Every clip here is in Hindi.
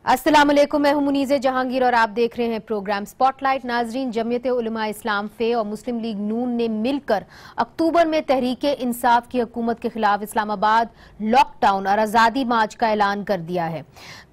अस्सलामुअलैकुम, मैं हूं मुनीज़े जहांगीर और आप देख रहे हैं प्रोग्राम स्पॉटलाइट। नाजरीन, जमीयत उलमा इस्लाम फे और मुस्लिम लीग नून ने मिलकर अक्टूबर में तहरीके इंसाफ की हुकूमत के खिलाफ इस्लामाबाद लॉकडाउन और आज़ादी मार्च का ऐलान कर दिया है।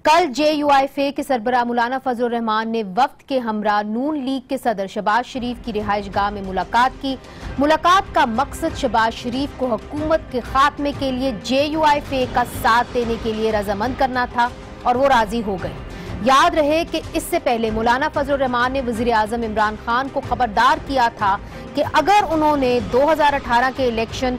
कल JUI के सरबराह मौलाना फजलुर रहमान ने वफ्द के हमरा नून लीग के सदर शहबाज शरीफ की रिहाइश गाह में मुलाकात की। मुलाकात का मकसद शहबाज शरीफ को हुकूमत के खात्मे के लिए JUI का साथ देने के लिए रजामंद करना था और वो राजी हो गए। याद रहे कि इससे पहले मौलाना फजलुर रहमान ने वजीर आजम इमरान खान को खबरदार किया था कि अगर उन्होंने 2018 के इलेक्शन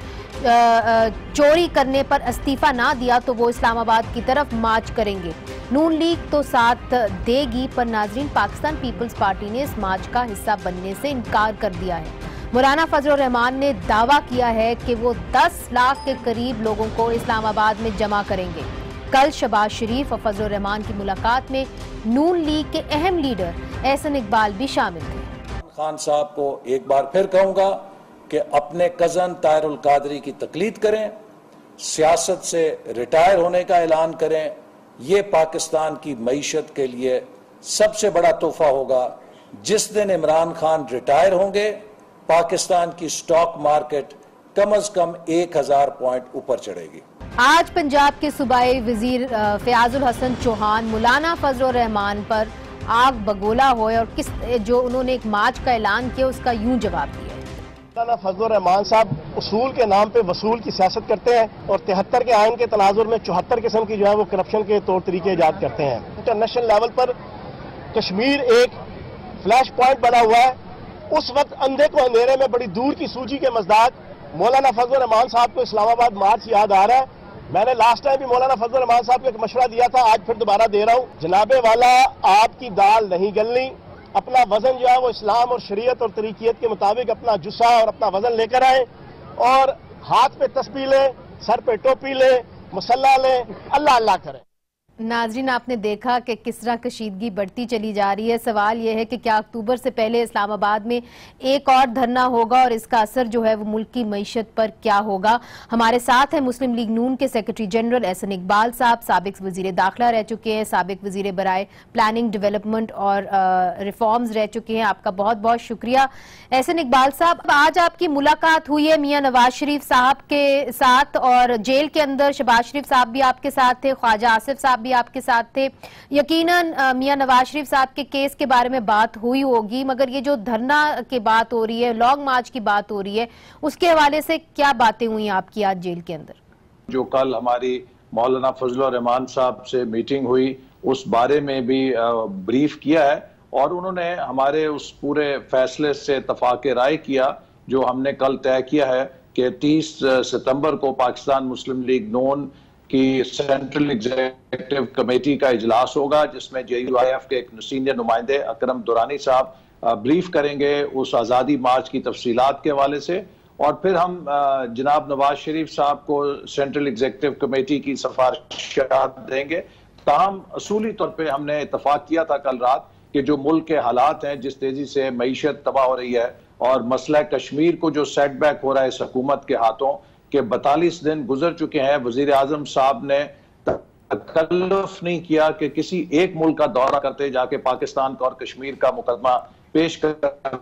चोरी करने पर इस्तीफा ना दिया तो वो इस्लामाबाद की तरफ मार्च करेंगे। नून लीग तो साथ देगी, पर नाजरीन पाकिस्तान पीपल्स पार्टी ने इस मार्च का हिस्सा बनने से इनकार कर दिया है। मौलाना फजलुर रहमान ने दावा किया है कि वो 10 लाख के करीब लोगों को इस्लामाबाद में जमा करेंगे। कल शहबाज शरीफ और फजलुर रहमान की मुलाकात में नून लीग के अहम लीडर एहसन इकबाल भी शामिल थे। खान साहब को एक बार फिर कहूंगा कि अपने कजन ताहिरुल कादरी की तकलीद करें, सियासत से रिटायर होने का ऐलान करें। ये पाकिस्तान की मईशत के लिए सबसे बड़ा तोहफा होगा। जिस दिन इमरान खान रिटायर होंगे, पाकिस्तान की स्टॉक मार्केट कम अज कम 1000 पॉइंट ऊपर चढ़ेगी। आज पंजाब के सूबाई वजीर फयाजुल हसन चौहान मौलाना फजलुर रहमान पर आग बगोला हुए और किस जो उन्होंने एक मार्च का ऐलान किया उसका यूं जवाब दिया। मौलाना फजलुर रहमान साहब उसूल के नाम पे वसूल की सियासत करते हैं और 73 के आइन के तनाजुर में 74 किस्म की जो है वो करप्शन के तौर तरीके ईजाद करते हैं। इंटरनेशनल लेवल पर कश्मीर एक फ्लैश पॉइंट बना हुआ है। उस वक्त अंधे को अंधेरे में बड़ी दूर की सूची के मजदाक मौलाना फजलुर रहमान साहब को इस्लामाबाद मार्च याद आ रहा है। मैंने लास्ट टाइम भी मौलाना फजलुर रहमान साहब को एक मशवरा दिया था, आज फिर दोबारा दे रहा हूं। जनाबे वाला, आपकी दाल नहीं गलनी। अपना वजन जो है वो इस्लाम और शरीयत और तरीकियत के मुताबिक अपना जुस्सा और अपना वजन लेकर आए और हाथ पे तस्बीह लें, सर पे टोपी लें, मुसल्ला लें, अल्लाह अल्लाह करें। नाजरीन, आपने देखा कि किस तरह कशीदगी बढ़ती चली जा रही है। सवाल यह है कि क्या अक्टूबर से पहले इस्लामाबाद में एक और धरना होगा और इसका असर जो है वो मुल्क की मईशत पर क्या होगा। हमारे साथ हैं मुस्लिम लीग नून के सेक्रेटरी जनरल एहसन इकबाल साहब, साबिक वजीर दाखिला रह चुके हैं, साबिक वजीर बराए प्लानिंग डेवलपमेंट और रिफॉर्म्स रह चुके हैं। आपका बहुत बहुत शुक्रिया एहसन इकबाल साहब। आज आपकी मुलाकात हुई है मियां नवाज शरीफ साहब के साथ और जेल के अंदर शहबाज शरीफ साहब भी आपके साथ थे, ख्वाजा आसिफ साहब आपके साथ थे। यकीनन मियां नवाज शरीफ साहब के केस के बारे में बात हुई होगी, मगर ये जो धरना की बात हो रही है, लॉन्ग मार्च की बात हो रही है, उसके हवाले से क्या बातें हुई आपकी आज जेल के अंदर? जो कल हमारी मौलाना फजलुर रहमान साहब से मीटिंग हुई उस बारे में भी ब्रीफ किया है और उन्होंने हमारे उस पूरे फैसले से इत्तफाक राय किया जो हमने कल तय किया है कि 30 सितंबर को पाकिस्तान मुस्लिम लीग नून की सेंट्रल एग्जीक्यूटिव कमेटी का इजलास होगा जिसमें JUIF के एक सीनियर नुमाइंदे अकरम दुरानी साहब ब्रीफ करेंगे उस आज़ादी मार्च की तफसीलात के हवाले से और फिर हम जनाब नवाज शरीफ साहब को सेंट्रल एग्जीक्यूटिव कमेटी की सिफारिशात देंगे। ताहम असूली तौर पर हमने इत्तफाक किया था कल रात कि जो मुल्क के हालात हैं, जिस तेजी से मईशत तबाह हो रही है और मसला कश्मीर को जो सेटबैक हो रहा है इस हुकूमत के हाथों के 42 दिन गुजर चुके हैं। वजीर आजम साहब ने तकल्लुफ नहीं किया कि किसी एक मुल्क का दौरा करते जाके पाकिस्तान का और कश्मीर का मुकदमा पेश कर।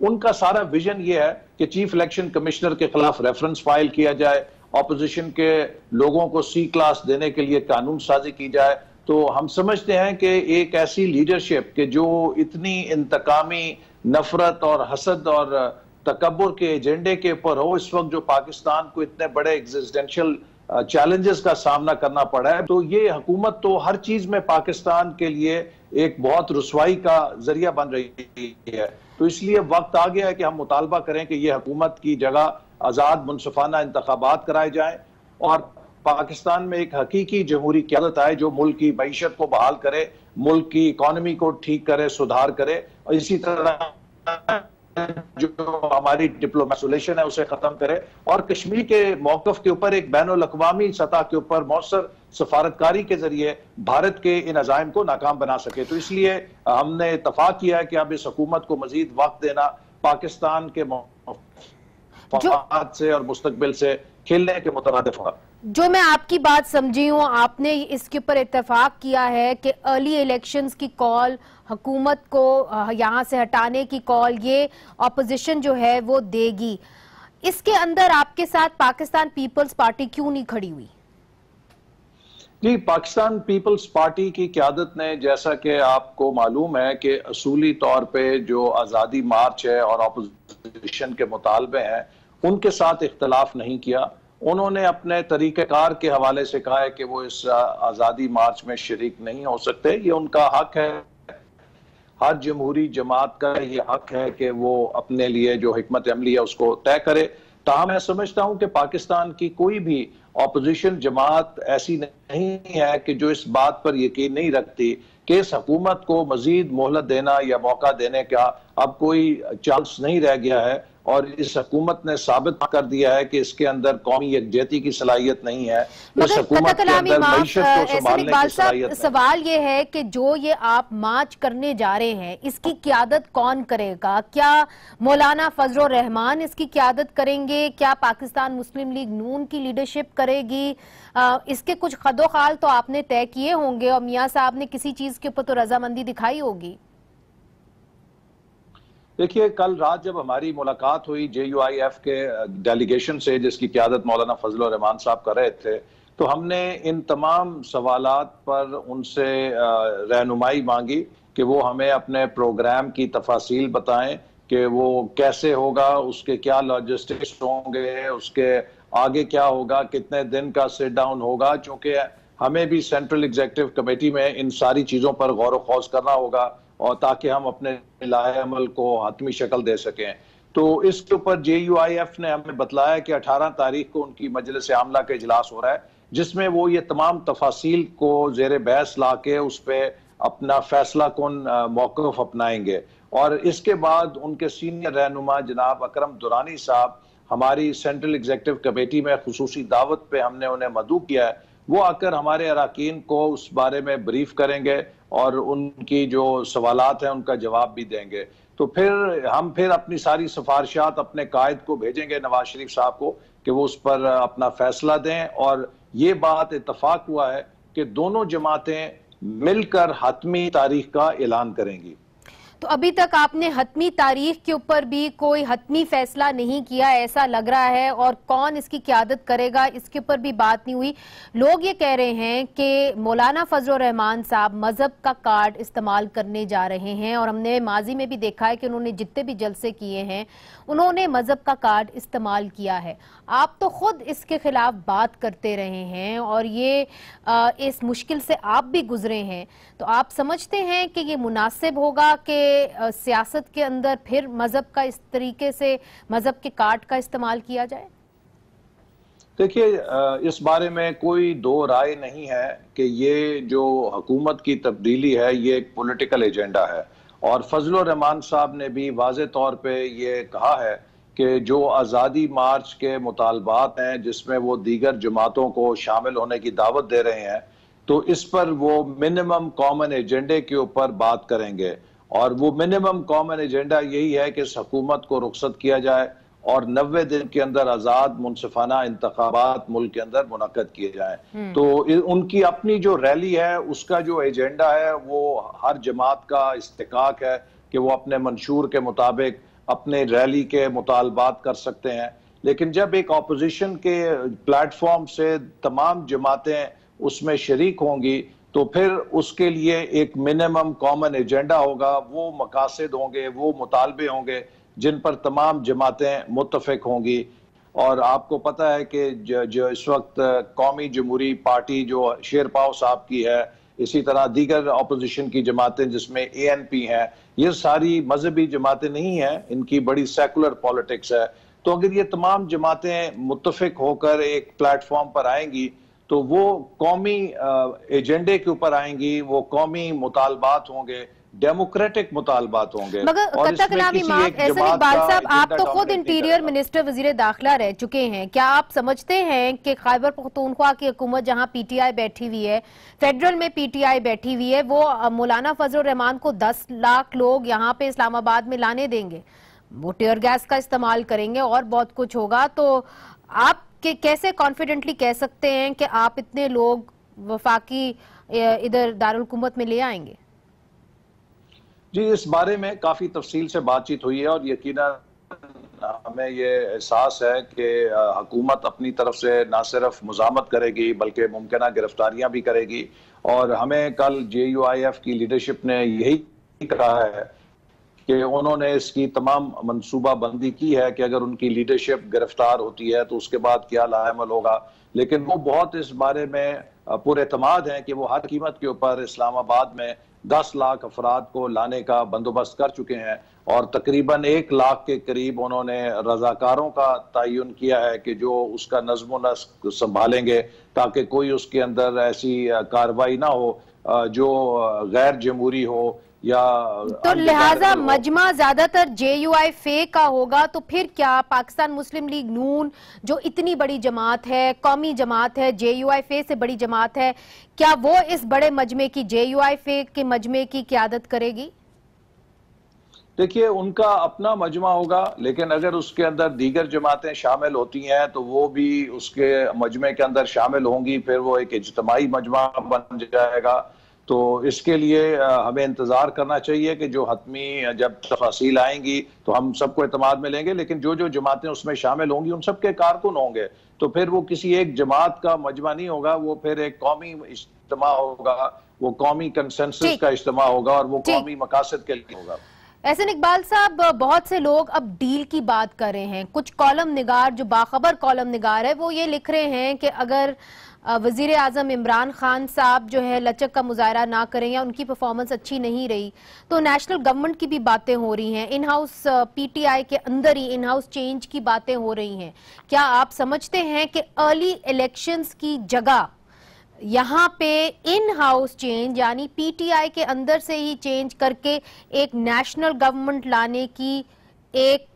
उनका सारा विजन ये है कि चीफ इलेक्शन कमिश्नर के खिलाफ रेफरेंस फाइल किया जाए, ऑपोजिशन के लोगों को C क्लास देने के लिए कानून साजी की जाए। तो हम समझते हैं कि एक ऐसी लीडरशिप के जो इतनी इंतकामी नफरत और हसद और तकब्बुर के एजेंडे के ऊपर हो, इस वक्त जो पाकिस्तान को इतने बड़े एग्जिस्टेंशियल चैलेंजेस का सामना करना पड़ा है, तो ये हुकूमत तो हर चीज में पाकिस्तान के लिए एक बहुत रुसवाई का जरिया बन रही है। तो इसलिए वक्त आ गया है कि हम मुतालबा करें कि ये हुकूमत की जगह आजाद मुनसफाना इंतखाबात कराए जाएं और पाकिस्तान में एक हकीकी जमहूरी क़यादत आए जो मुल्क की मईशत को बहाल करे, मुल्क की इकॉनमी को ठीक करे, सुधार करे और इसी तरह जो हमारी डिप्लोमेसुलेशन है उसे खत्म करे और कश्मीर के मौकफ के ऊपर एक बैनुल अक़वामी सतह के ऊपर मौसर सफारतकारी के जरिए भारत के इन अज़ाइम को नाकाम बना सके। तो इसलिए हमने इत्तफाक किया है कि अब इस हुकूमत को मजीद वक्त देना पाकिस्तान के मफाद से और मुस्तकबिल से खेलने के मुतरादिफ होगा। जो मैं आपकी बात समझी हूँ, आपने इसके ऊपर इत्तेफाक किया है कि अर्ली इलेक्शंस की कॉल, हुकूमत को यहाँ से हटाने की कॉल, ये ऑपोजिशन जो है वो देगी। इसके अंदर आपके साथ पाकिस्तान पीपल्स पार्टी क्यों नहीं खड़ी हुई? जी, पाकिस्तान पीपल्स पार्टी की क़यादत ने, जैसा कि आपको मालूम है कि असूली तौर पे जो आज़ादी मार्च है और अपोजिशन के मुतालबे हैं, उनके साथ इख्तलाफ नहीं किया। उन्होंने अपने तरीक़ेकार के हवाले से कहा है कि वो इस आज़ादी मार्च में शरीक नहीं हो सकते। ये उनका हक है, हर जमहूरी जमात का ये हक है कि वो अपने लिए जो हिकमत अमली है उसको तय करे। ताहम मैं समझता हूं कि पाकिस्तान की कोई भी ऑपोजिशन जमात ऐसी नहीं है कि जो इस बात पर यकीन नहीं रखती कि इस हुकूमत को मजीद मोहलत देना या मौका देने का अब कोई चांस नहीं रह गया है। और इस हुकूमत ने साबित कर दिया है कि इसके अंदर कौमी यकजहती की सलाहियत नहीं है। इस हुकूमत के अंदर मईशत को संभालने की सलाहियत नहीं। सवाल ये है कि जो ये आप मार्च करने जा रहे हैं, इसकी क़यादत कौन करेगा? क्या मौलाना फजल रहमान इसकी क़यादत करेंगे? क्या पाकिस्तान मुस्लिम लीग नून की लीडरशिप करेगी? इसके कुछ खदोखाल तो आपने तय किए होंगे और मियां साहब ने किसी चीज के ऊपर तो रजामंदी दिखाई होगी। देखिए, कल रात जब हमारी मुलाकात हुई JUIF के डेलीगेशन से, जिसकी क़यादत मौलाना फजल रहमान साहब कर रहे थे, तो हमने इन तमाम सवालात पर उनसे रहनुमाई मांगी कि वो हमें अपने प्रोग्राम की तफासील बताएं कि वो कैसे होगा, उसके क्या लॉजिस्टिक्स होंगे, उसके आगे क्या होगा, कितने दिन का सिट डाउन होगा। चूंकि हमें भी सेंट्रल एग्जीक्यूटिव कमेटी में इन सारी चीज़ों पर गौर व खौज करना होगा और ताकि हम अपने लाए अमल को हतमी शक्ल दे सकें। तो इसके ऊपर JUIF ने हमें बतलाया कि 18 तारीख को उनकी मजलिस आमला का इजलास हो रहा है, जिसमें वो ये तमाम तफासील को ज़ेर बहस ला के उस पर अपना फैसला कौन मौक़िफ़ अपनाएंगे। और इसके बाद उनके सीनियर रहनुमा जनाब अकरम दुरानी साहब हमारी सेंट्रल एग्जीक्यूटिव कमेटी में खुसूसी दावत पे हमने उन्हें मदऊ किया है। वो आकर हमारे अराकीन को उस बारे में ब्रीफ करेंगे और उनकी जो सवालात हैं उनका जवाब भी देंगे। तो फिर हम अपनी सारी सिफारिशात अपने कायद को भेजेंगे, नवाज शरीफ साहब को, कि वो उस पर अपना फैसला दें। और ये बात इत्तफाक हुआ है कि दोनों जमातें मिलकर हतमी तारीख का ऐलान करेंगी। तो अभी तक आपने हतमी तारीख के ऊपर भी कोई हतमी फैसला नहीं किया ऐसा लग रहा है, और कौन इसकी क़यादत करेगा इसके ऊपर भी बात नहीं हुई। लोग ये कह रहे हैं कि मौलाना फजल रहमान साहब मजहब का कार्ड इस्तेमाल करने जा रहे हैं, और हमने माजी में भी देखा है कि उन्होंने जितने भी जलसे किए हैं उन्होंने मजहब का कार्ड इस्तेमाल किया है। आप तो खुद इसके खिलाफ बात करते रहे हैं और ये इस मुश्किल से आप भी गुजरे हैं, तो आप समझते हैं कि ये मुनासिब होगा कि सियासत के अंदर फिर मजहब का इस तरीके से मजहब के कार्ड का इस्तेमाल किया जाए? देखिए, इस बारे में कोई दो राय नहीं है कि ये जो हुकूमत की तब्दीली है ये एक पॉलिटिकल एजेंडा है। और फजल रहमान साहब ने भी वाज़े तौर पे ये कहा है कि जो आज़ादी मार्च के मुतालबात हैं जिसमें वो दीगर जमातों को शामिल होने की दावत दे रहे हैं, तो इस पर वो मिनिमम कॉमन एजेंडे के ऊपर बात करेंगे। और वो मिनिमम कॉमन एजेंडा यही है कि इस हुकूमत को रुखसत किया जाए और 90 दिन के अंदर आज़ाद मुनसिफाना इंतखाबात मुल्क के अंदर मुनक्कद किए जाएं। तो उनकी अपनी जो रैली है उसका जो एजेंडा है वो हर जमात का इस्तिकाक है कि वो अपने मंशूर के मुताबिक अपने रैली के मुतालबात कर सकते हैं। लेकिन जब एक अपोजिशन के प्लेटफॉर्म से तमाम जमातें उसमें शरीक होंगी तो फिर उसके लिए एक मिनिमम कॉमन एजेंडा होगा, वो मकासद होंगे, वो मुतालबे होंगे जिन पर तमाम जमातें मुत्तफिक होंगी। और आपको पता है कि जो इस वक्त कौमी जमहूरी पार्टी जो शेरपाव साहब की है, इसी तरह दीगर अपोजिशन की जमातें जिसमें ANP हैं, ये सारी मजहबी जमातें नहीं हैं, इनकी बड़ी सेकुलर पॉलिटिक्स है। तो अगर ये तमाम जमातें मुत्तफिक होकर एक प्लेटफॉर्म पर आएंगी तो वो कौमी एजेंडे के ऊपर आएंगी, वो कौमी मुतालबात होंगे, डेमोक्रेटिक मुतालबात होंगे। मगर साहब, आप तो खुद इंटीरियर मिनिस्टर वजीर दाखिला रह चुके हैं, क्या आप समझते हैं कि खैबर पख्तूनख्वा की हुकूमत जहां PTI बैठी हुई है, फेडरल में PTI बैठी हुई है, वो मौलाना फजल रहमान को 10 लाख लोग यहाँ पे इस्लामाबाद में लाने देंगे? वो टीयर गैस का इस्तेमाल करेंगे और बहुत कुछ होगा। तो आप कैसे कॉन्फिडेंटली कह सकते हैं कि आप इतने लोग वफाकी इधर दारुल हुकूमत में ले आएंगे? जी, इस बारे में काफी तफसील से बातचीत हुई है और यकीनन हमें ये एहसास है कि हुकूमत अपनी तरफ से ना सिर्फ मुज़ामत करेगी बल्कि मुमकिन गिरफ्तारियां भी करेगी। और हमें कल JUIF की लीडरशिप ने यही कहा है कि उन्होंने इसकी तमाम मनसूबा बंदी की है कि अगर उनकी लीडरशिप गिरफ्तार होती है तो उसके बाद क्या लाएमल होगा। लेकिन वो बहुत इस बारे में पुरएतमाद है कि वो हर कीमत के ऊपर इस्लामाबाद में 10 लाख अफराद को लाने का बंदोबस्त कर चुके हैं और तकरीबन 1 लाख के करीब उन्होंने रजाकारों का तयन किया है कि जो उसका नज़्म नस्क संभालेंगे ताकि कोई उसके अंदर ऐसी कार्रवाई ना हो जो गैर जमहूरी हो या तो लिहाजा मजमा ज्यादातर JUIF का होगा। तो फिर क्या पाकिस्तान मुस्लिम लीग नून जो इतनी बड़ी जमात है, कौमी जमात है, JUIF से बड़ी जमात है, क्या वो इस बड़े मजमे की JUIF के मजमे की क़यादत करेगी? देखिए, उनका अपना मजमा होगा, लेकिन अगर उसके अंदर दीगर जमातें शामिल होती हैं तो वो भी उसके मजमे के अंदर शामिल होंगी, फिर वो एक इज्तिमाई मजमा बन जाएगा। तो इसके लिए हमें इंतजार करना चाहिए कि जो हतमी जब तफासील आएंगी तो हम सबको एतमाद में लेंगे, लेकिन जो जो जमातें उसमें शामिल होंगी उन सबके कारकुन होंगे। तो फिर वो किसी एक जमात का मजमा नहीं होगा, वो फिर एक कौमी इज्तिमा होगा, वो कौमी कंसेंसस का इज्तिमा होगा और वो कौमी मकासद के लिए होगा। एहसन इकबाल साहब, बहुत से लोग अब डील की बात कर रहे हैं। कुछ कॉलम निगार जो बाखबर कॉलम निगार है वो ये लिख रहे हैं कि अगर वजीर आजम इमरान खान साहब जो है लचक का मुजाहरा ना करें या उनकी परफॉर्मेंस अच्छी नहीं रही तो नेशनल गवर्नमेंट की भी बातें हो रही हैं, इन हाउस PTI के अंदर ही इन हाउस चेंज की बातें हो रही हैं। क्या आप समझते हैं कि अर्ली इलेक्शंस की जगह यहाँ पे इन हाउस चेंज यानी PTI के अंदर से ही चेंज करके एक नेशनल गवर्नमेंट लाने की एक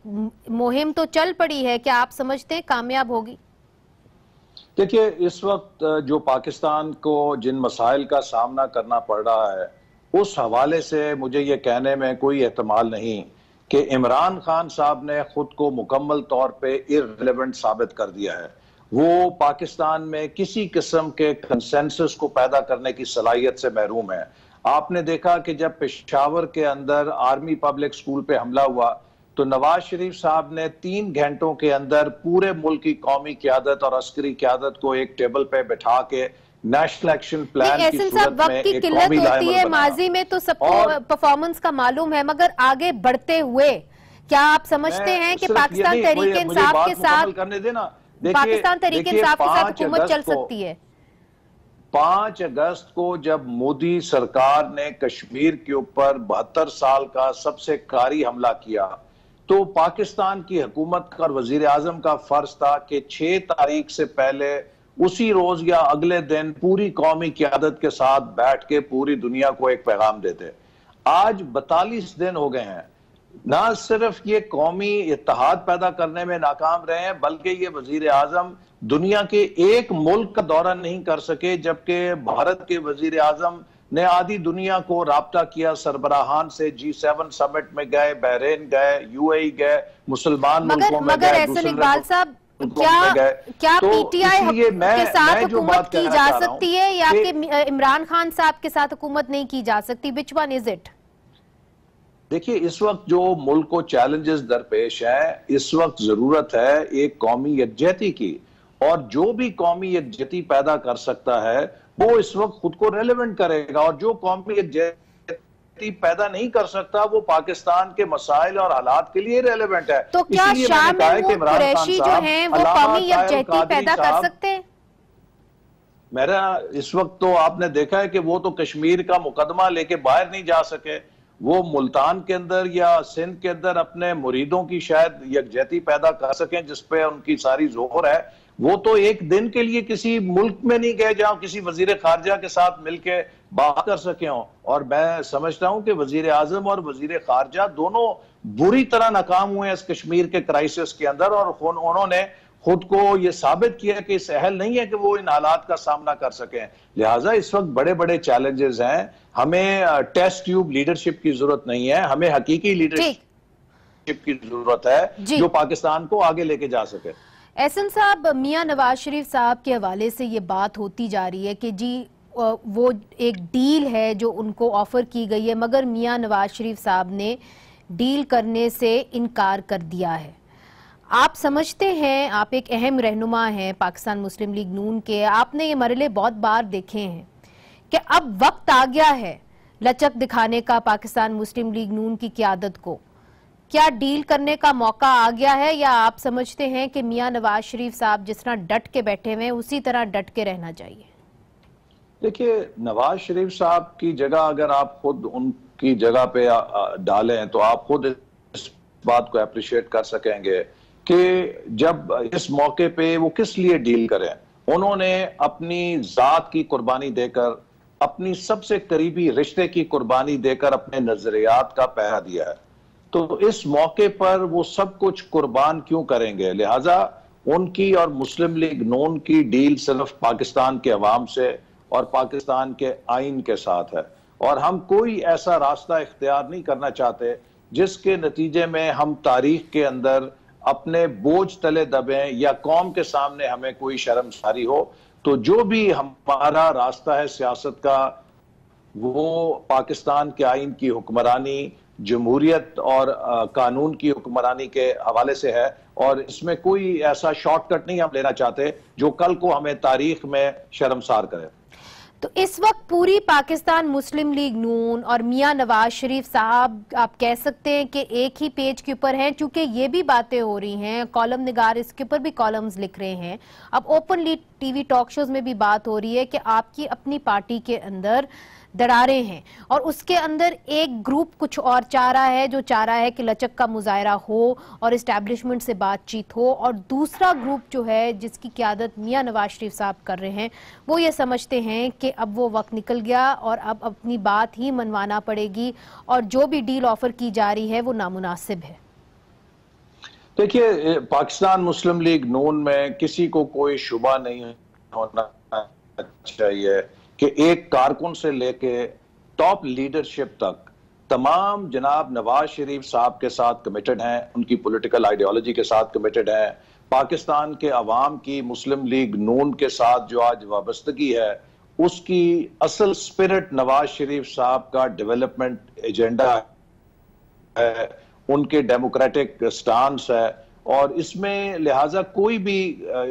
मुहिम तो चल पड़ी है, क्या आप समझते हैं कामयाब होगी? देखिए, इस वक्त जो पाकिस्तान को जिन मसाइल का सामना करना पड़ रहा है उस हवाले से मुझे ये कहने में कोई एहतमाल नहीं कि इमरान खान साहब ने खुद को मुकम्मल तौर पे इर्रेलेवेंट साबित कर दिया है। वो पाकिस्तान में किसी किस्म के कंसेंसस को पैदा करने की सलाहियत से महरूम है। आपने देखा कि जब पेशावर के अंदर आर्मी पब्लिक स्कूल पे हमला हुआ तो नवाज शरीफ साहब ने 3 घंटों के अंदर पूरे मुल्क की कौमी क़यादत और अस्करी क़यादत को एक टेबल पे बैठा के नेशनल एक्शन प्लान की सूरत में एक कौमी होती है। माजी में तो सबको परफॉर्मेंस का मालूम है, मगर आगे बढ़ते हुए क्या आप समझते हैं कि पाकिस्तान तहरीक इंसाफ के साथ करने देना पाकिस्तान तहरीक इंसाफ के साथ हुकूमत चल सकती है? 5 अगस्त को जब मोदी सरकार ने कश्मीर के ऊपर 72 साल का सबसे कारी हमला किया तो पाकिस्तान की हुकूमत का और वजीर आजम का फर्ज था कि 6 तारीख से पहले उसी रोज या अगले दिन पूरी कौमी क़यादत के साथ बैठ के पूरी दुनिया को एक पैगाम देते। आज 42 दिन हो गए हैं, ना सिर्फ ये कौमी इत्तेहाद पैदा करने में नाकाम रहे हैं बल्कि ये वजीर आजम दुनिया के एक मुल्क का दौरा नहीं कर सके, जबकि भारत के वजीर आजम ने आधी दुनिया को राब्ता किया सरबराहान से। G7 समिट में गए, बहरीन गए, UAE गए, मुसलमान मुल्कों में गए। एहसन इकबाल साहब, क्या PTI के साथ हुकूमत की जा सकती है या कि इमरान खान साहब के साथ हुकूमत नहीं की जा सकती? Which one is it? देखिए, इस वक्त जो मुल्क को चैलेंजेस दरपेश है, इस वक्त जरूरत है एक कौमी यकजहती की, और जो भी कौमी यकजहती पैदा कर सकता है वो इस वक्त खुद को रेलेवेंट करेगा, और जो कौमी यकजहती पैदा नहीं कर सकता वो पाकिस्तान के मसाइल और हालात के लिए रेलेवेंट है। तो क्या शामिल कुरैशी जो हैं वो कौमी यकजहती पैदा कर सकते हैं? मेरा इस वक्त तो आपने देखा है कि वो तो कश्मीर का मुकदमा लेके बाहर नहीं जा सके, वो मुल्तान के अंदर या सिंध के अंदर अपने मुरीदों की शायद यकजहती पैदा कर सकें जिस पे उनकी सारी जोर है। वो तो एक दिन के लिए किसी मुल्क में नहीं गए जहां किसी वजीर खारजा के साथ मिलकर बात कर सके हों, और मैं समझता हूं कि वजीर आजम और वजीर खारजा दोनों बुरी तरह नाकाम हुए इस कश्मीर के क्राइसिस के अंदर, और उन्होंने खुद को ये साबित किया कि इस अहल नहीं है कि वो इन हालात का सामना कर सकें। लिहाजा इस वक्त बड़े बड़े चैलेंजेस हैं, हमें टेस्ट ट्यूब लीडरशिप की जरूरत नहीं है, हमें हकीकी लीडरशिप की जरूरत है जो पाकिस्तान को आगे लेके जा सके। एहसन साहब, मियां नवाज शरीफ साहब के हवाले से ये बात होती जा रही है कि जी वो एक डील है जो उनको ऑफर की गई है, मगर मियां नवाज शरीफ साहब ने डील करने से इनकार कर दिया है। आप समझते हैं, आप एक अहम रहनुमा हैं पाकिस्तान मुस्लिम लीग नून के, आपने ये मरहले बहुत बार देखे हैं कि अब वक्त आ गया है लचक दिखाने का पाकिस्तान मुस्लिम लीग नून की क़यादत को। क्या डील करने का मौका आ गया है, या आप समझते हैं कि मियां नवाज शरीफ साहब जिस तरह डट के बैठे हुए हैं उसी तरह डट के रहना चाहिए? देखिए, नवाज शरीफ साहब की जगह अगर आप खुद उनकी जगह पे डालें तो आप खुद इस बात को अप्रिशिएट कर सकेंगे कि जब इस मौके पे वो किस लिए डील करें। उन्होंने अपनी जात की कुर्बानी देकर, अपनी सबसे करीबी रिश्ते की कुर्बानी देकर अपने नजरियात का पहरा दिया है, तो इस मौके पर वो सब कुछ कुर्बान क्यों करेंगे। लिहाजा उनकी और मुस्लिम लीग नून की डील सिर्फ पाकिस्तान के अवाम से और पाकिस्तान के आइन के साथ है, और हम कोई ऐसा रास्ता इख्तियार नहीं करना चाहते जिसके नतीजे में हम तारीख के अंदर अपने बोझ तले दबें या कौम के सामने हमें कोई शर्मसारी हो। तो जो भी हमारा रास्ता है सियासत का, वो पाकिस्तान के आइन की हुक्मरानी, जमहूरियत और कानून की हुक्मरानी के हवाले से है, और इसमें कोई ऐसा शॉर्टकट नहीं हम लेना चाहते जो कल को हमें तारीख में शर्मसार करे। तो इस वक्त पूरी पाकिस्तान मुस्लिम लीग नून और मियां नवाज शरीफ साहब, आप कह सकते हैं कि एक ही पेज के ऊपर हैं, चूंकि ये भी बातें हो रही हैं, कॉलम निगार इसके ऊपर भी कॉलम्स लिख रहे हैं, अब ओपनली टीवी टॉक शोज में भी बात हो रही है कि आपकी अपनी पार्टी के अंदर दरारें हैं और उसके अंदर एक ग्रुप कुछ और चाह रहा है, जो चाह रहा है कि लचक का मुजाहरा हो और इस्टेब्लिशमेंट से बातचीत हो, और दूसरा ग्रुप जो है जिसकी क़यादत मियां नवाज शरीफ साहब कर रहे हैं, वो ये समझते हैं कि अब वो वक्त निकल गया और अब अपनी बात ही मनवाना पड़ेगी और जो भी डील ऑफर की जा रही है वो नामुनासिब है। देखिए, पाकिस्तान मुस्लिम लीग नून में किसी को कोई शुबा नहीं होना चाहिए कि एक कारकुन से लेके टॉप लीडरशिप तक तमाम जनाब नवाज शरीफ साहब के साथ कमिटेड हैं, उनकी पॉलिटिकल आइडियोलॉजी के साथ कमिटेड हैं। पाकिस्तान के अवाम की मुस्लिम लीग नून के साथ जो आज वाबस्तगी है, उसकी असल स्पिरिट नवाज शरीफ साहब का डेवलपमेंट एजेंडा है, उनके डेमोक्रेटिक स्टांस है, और इसमें लिहाजा कोई भी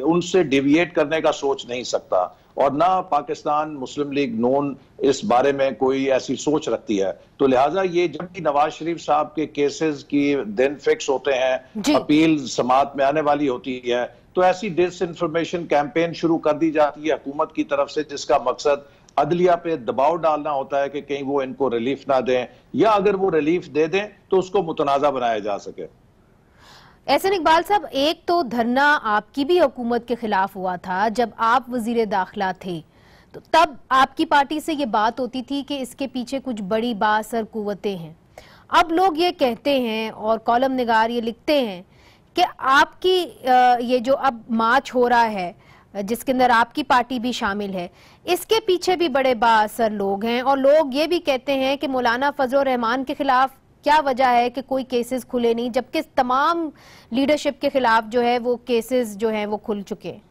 उनसे डिविएट करने का सोच नहीं सकता, और ना पाकिस्तान मुस्लिम लीग नून इस बारे में कोई ऐसी सोच रखती है। तो लिहाजा ये जब भी नवाज शरीफ साहब के केसेस की दिन फिक्स होते हैं, अपील समाअत में आने वाली होती है, तो ऐसी डिसइंफॉर्मेशन कैंपेन शुरू कर दी जाती है हुकूमत की तरफ से, जिसका मकसद अदलिया पे दबाव डालना होता है कि कहीं वो इनको रिलीफ ना दें, या अगर वो रिलीफ दे दें तो उसको मुतनाज़ा बनाया जा सके। एहसन इकबाल साहब, एक तो धरना आपकी भी हुकूमत के खिलाफ हुआ था जब आप वजीर दाखिला थे, तो तब आपकी पार्टी से ये बात होती थी कि इसके पीछे कुछ बड़ी बाअसर कुव्वतें हैं। अब लोग ये कहते हैं और कॉलम निगार ये लिखते हैं कि आपकी ये जो अब मार्च हो रहा है जिसके अंदर आपकी पार्टी भी शामिल है, इसके पीछे भी बड़े बाअसर लोग हैं, और लोग ये भी कहते हैं कि मौलाना फजल रहमान के खिलाफ क्या वजह है कि कोई केसेस खुले नहीं, जबकि तमाम लीडरशिप के खिलाफ जो है वो केसेस जो है वो खुल चुके हैं।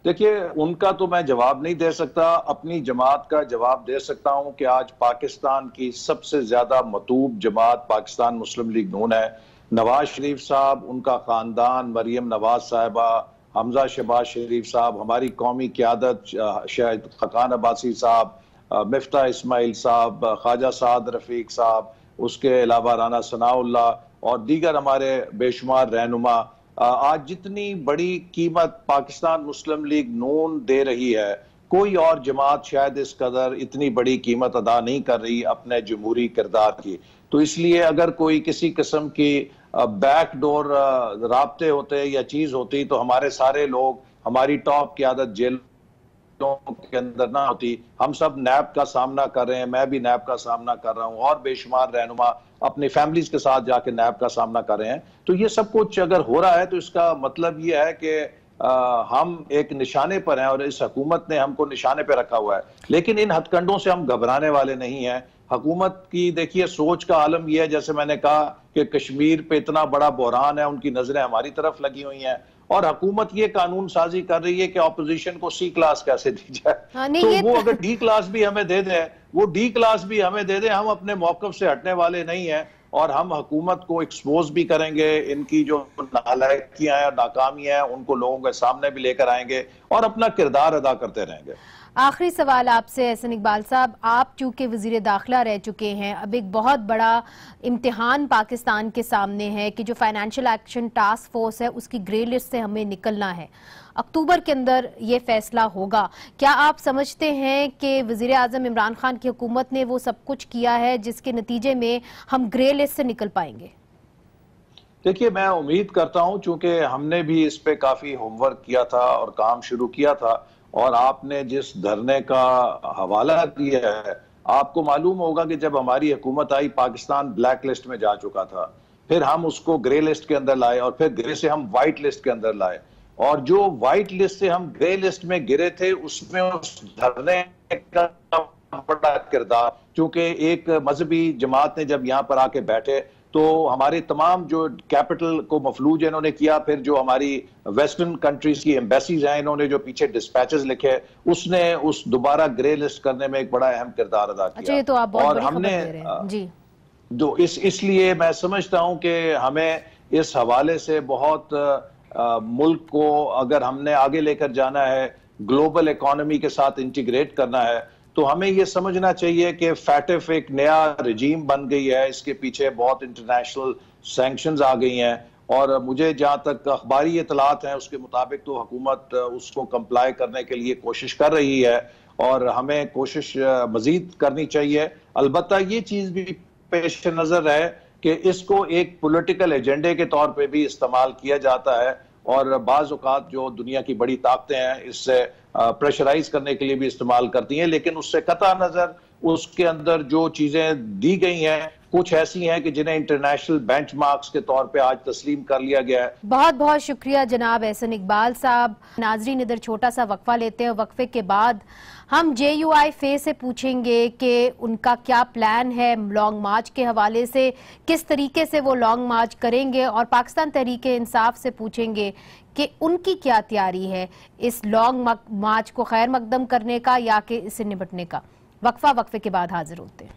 देखिए, उनका तो मैं जवाब नहीं दे सकता, अपनी जमात का जवाब दे सकता हूं कि आज पाकिस्तान की सबसे ज्यादा मतूब जमात पाकिस्तान मुस्लिम लीग नून है। नवाज शरीफ साहब, उनका खानदान, मरियम नवाज साहिबा, हमजा शहबाज शरीफ साहब, हमारी कौमी क़यादत, शाहिद खकान अब्बासी साहब, मिफ्ता इस्माइल साहब, ख्वाजा साद रफीक साहब, उसके अलावा राना सनाउल्लाह और दीगर हमारे बेशुमार रहनुमा, आज जितनी बड़ी कीमत पाकिस्तान मुस्लिम लीग नून दे रही है, कोई और जमात शायद इस कदर इतनी बड़ी कीमत अदा नहीं कर रही अपने जमहूरी किरदार की। तो इसलिए अगर कोई किसी किस्म की बैकडोर राब्ते होते या चीज होती तो हमारे सारे लोग, हमारी टॉप क़यादत जेल के अंदर ना होती। हम सब नैब का सामना कर रहे हैं, मैं भी नैब का सामना कर रहा हूं, और बेशुमार रहनुमा अपनी फैमिलीज के साथ जाके नैब का सामना कर रहे हैं। तो ये सब कुछ अगर हो रहा है तो इसका मतलब ये है कि हम एक निशाने पर हैं और इस हुकूमत ने हमको निशाने पर रखा हुआ है। लेकिन इन हथकंडों से हम घबराने वाले नहीं हैं, हुकूमत की देखिए सोच का आलम यह है, जैसे मैंने कहा कि कश्मीर पे इतना बड़ा बहरान है, उनकी नजरें हमारी तरफ लगी हुई हैं और हुकूमत ये कानून साजी कर रही है कि ऑपोजिशन को सी क्लास कैसे दी जाए। तो वो अगर डी क्लास भी हमें दे दें, वो डी क्लास भी हमें दे दें, हम अपने मौकफ से हटने वाले नहीं हैं और हम हुकूमत को एक्सपोज भी करेंगे, इनकी जो नालायकियां हैं और नाकामियां हैं उनको लोगों के सामने भी लेकर आएंगे और अपना किरदार अदा करते रहेंगे। आखिरी सवाल आपसे एहसन इकबाल साहब, आप चूंकि वजीर दाखिला रह चुके हैं, अब एक बहुत बड़ा इम्तिहान पाकिस्तान के सामने है कि जो फाइनेंशियल एक्शन टास्क फोर्स है उसकी ग्रे लिस्ट से हमें निकलना है। अक्टूबर के अंदर ये फैसला होगा। क्या आप समझते हैं कि वजीर आजम इमरान खान की हुकूमत ने वो सब कुछ किया है जिसके नतीजे में हम ग्रे लिस्ट से निकल पाएंगे? देखिए, मैं उम्मीद करता हूं, चूंकि हमने भी इस पे काफी होमवर्क किया था और काम शुरू किया था और आपने जिस धरने का हवाला दिया है, आपको मालूम होगा कि जब हमारी हुकूमत आई पाकिस्तान ब्लैक लिस्ट में जा चुका था, फिर हम उसको ग्रे लिस्ट के अंदर लाए और फिर ग्रे से हम व्हाइट लिस्ट के अंदर लाए और जो व्हाइट लिस्ट से हम ग्रे लिस्ट में गिरे थे उसमें उस धरने का बड़ा किरदार, क्योंकि एक मजहबी जमात ने जब यहाँ पर आके बैठे तो हमारे तमाम जो कैपिटल को मफलूज इन्होंने किया, फिर जो हमारी वेस्टर्न कंट्रीज की एम्बेसीज हैं इन्होंने जो पीछे डिस्पैचेस लिखे, उसने उस दोबारा ग्रे लिस्ट करने में एक बड़ा अहम किरदार अदा किया। ये तो आप बहुत और बड़ी हमने खबर दे रहे हैं। जी। जो इसलिए मैं समझता हूं कि हमें इस हवाले से बहुत मुल्क को अगर हमने आगे लेकर जाना है, ग्लोबल इकोनॉमी के साथ इंटीग्रेट करना है, तो हमें ये समझना चाहिए कि फैटिफ एक नया रजीम बन गई है, इसके पीछे बहुत इंटरनेशनल सैंक्शंस आ गई हैं और मुझे जहां तक अखबारी इतलात हैं उसके मुताबिक तो हुकूमत उसको कंप्लाई करने के लिए कोशिश कर रही है और हमें कोशिश मजीद करनी चाहिए। अलबत्ता ये चीज भी पेश नजर है कि इसको एक पॉलिटिकल एजेंडे के तौर पे भी इस्तेमाल किया जाता है और बाज़ औक़ात जो दुनिया की बड़ी ताकतें हैं इससे प्रेशराइज करने के लिए भी इस्तेमाल करती हैं, लेकिन उससे कतई नजर उसके अंदर जो चीजें दी गई हैं कुछ ऐसी हैं कि जिन्हें इंटरनेशनल बेंचमार्क्स के तौर पे आज तस्लीम कर लिया गया है। बहुत बहुत शुक्रिया जनाब एहसन इकबाल साहब। नाजरीन, इधर छोटा सा वक्फा लेते हैं, वक्फे के बाद हम JUI फे से पूछेंगे कि उनका क्या प्लान है लॉन्ग मार्च के हवाले से, किस तरीके से वो लॉन्ग मार्च करेंगे और पाकिस्तान तहरीक इंसाफ से पूछेंगे कि उनकी क्या तैयारी है इस लॉन्ग मार्च को खैर मकदम करने का या कि इससे निपटने का। वक्फे के बाद हाजिर होते हैं।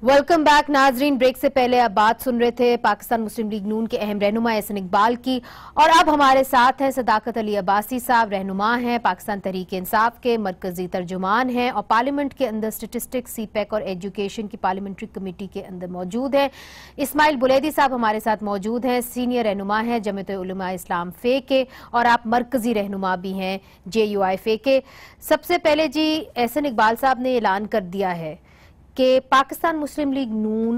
वेलकम बैक नाजरीन। ब्रेक से पहले आप बात सुन रहे थे पाकिस्तान मुस्लिम लीग नून के अहम रहनुमा एहसन इकबाल की और अब हमारे साथ हैं सदाकत अली अब्बासी साहब, रहनुमा हैं पाकिस्तान तहरीक इंसाफ के, मरकजी तर्जुमान हैं और पार्लियामेंट के अंदर स्टेटिस्टिक्स, CPEC और एजुकेशन की पार्लियामेंट्री कमेटी के अंदर मौजूद है। इस्माइल बुलैदी साहब हमारे साथ मौजूद हैं, सीनियर रहनुमा हैं जमीयत उलमा इस्लाम फे के और आप मरकजी रहनुमा भी हैं JUI फे के। सबसे पहले जी, एहसन इकबाल साहब ने ऐलान कर दिया है कि पाकिस्तान मुस्लिम लीग नून,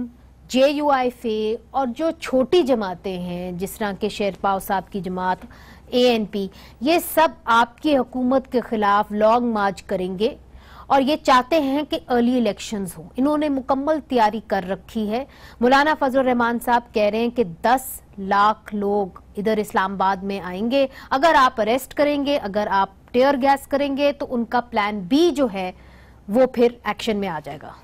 JUI फे और जो छोटी जमातें हैं जिस तरह के शेरपाव साहब की जमात, ANP, ये सब आपकी हुकूमत के खिलाफ लॉन्ग मार्च करेंगे और ये चाहते हैं कि अर्ली इलेक्शंस हो। इन्होंने मुकम्मल तैयारी कर रखी है। मौलाना फजल रहमान साहब कह रहे हैं कि 10 लाख लोग इधर इस्लामाबाद में आएंगे। अगर आप अरेस्ट करेंगे, अगर आप टेयर गैस करेंगे तो उनका प्लान B जो है वो फिर एक्शन में आ जाएगा।